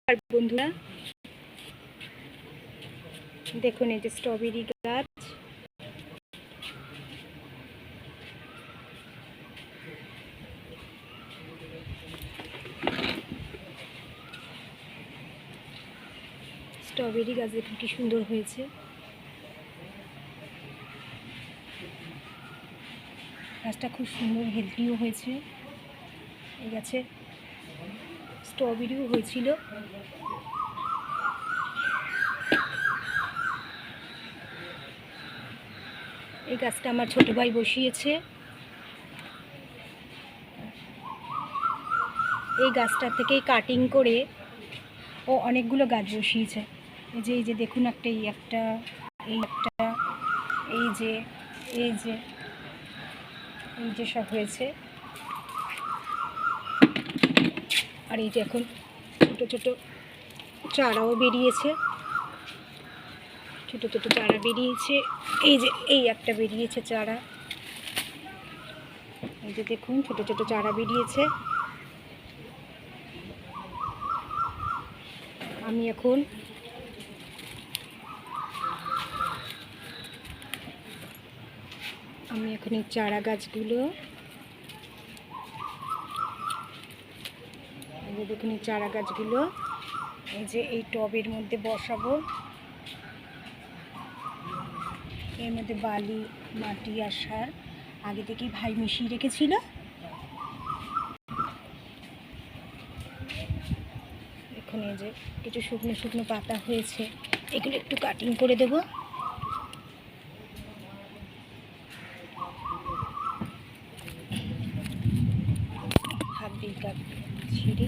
আর বন্ধুরা দেখুন এই যে স্ট্রবেরি গাছ, স্ট্রবেরি গাছ দেখুন কি সুন্দর হয়েছে। গাছটা খুব সুন্দর হেলদিও হয়েছে। এই গাছে স্ট্রবেরিও হয়েছিল। এই গাছটা আমার ছোট ভাই বসিয়েছে। এই গাছটা থেকেই কাটিং করে ও অনেকগুলো গাছ বসিয়েছে। এই যে দেখুন একটা এই একটা এই যে এই যে এই যে সব হয়েছে। আর এই যে এখন ছোট ছোট চারাও বেরিয়েছে, ছোট ছোট চারা বেরিয়েছে। এই যে এই একটা বেরিয়েছে চারা, এই যে দেখুন ছোট ছোট চারা বেরিয়েছে। আমি এখন এই চারা গাছগুলো, এই যে দেখুন এই চারা গাছগুলো এই যে এই টবের মধ্যে বসাবো। এর মধ্যে বালি, মাটি আর সার আগে থেকেই ভাই মিশিয়ে রেখেছিল। এখন এই যে কিছু শুকনো শুকনো পাতা হয়েছে, এগুলো একটু কাটিং করে দেব। হাত দিয়ে ছিঁড়ে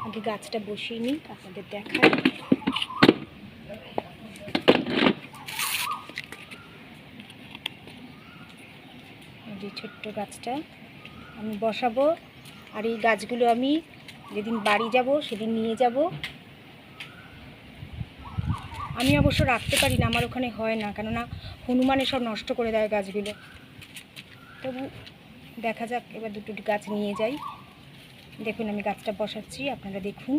আগে গাছটা বসিয়ে নিই, আপনাদের দেখাই। যে ছোট্ট গাছটা আমি বসাবো, আর এই গাছগুলো আমি যেদিন বাড়ি যাব সেদিন নিয়ে যাব। আমি অবশ্য রাখতে পারি না, আমার ওখানে হয় না, কেননা হনুমানে সব নষ্ট করে দেয় গাছগুলো। তবু দেখা যাক, এবার দুটো গাছ নিয়ে যাই। দেখুন আমি গাছটা বসাচ্ছি, আপনারা দেখুন।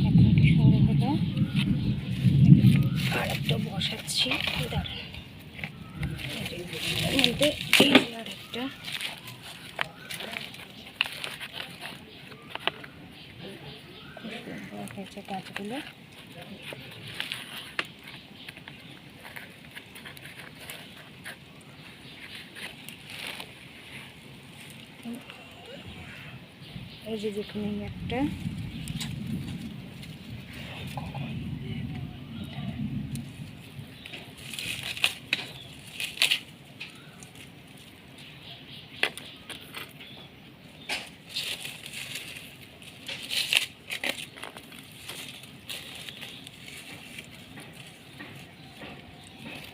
এখন কি সুন্দর হলো। আর একটা বসাচ্ছি, দাঁড়ান। মধ্যে এই আর একটা হয়েছে গাছগুলো। এই যে দেখুন এই একটা,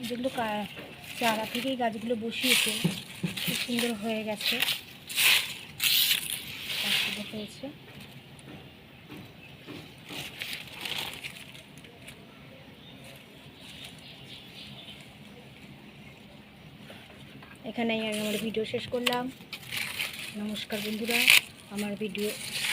যেগুলো চারা থেকেই গাছগুলো বসিয়েছে, খুব সুন্দর হয়ে গেছে, গাছগুলো হয়েছে। এখানেই আমি আমার ভিডিও শেষ করলাম। নমস্কার বন্ধুরা, আমার ভিডিও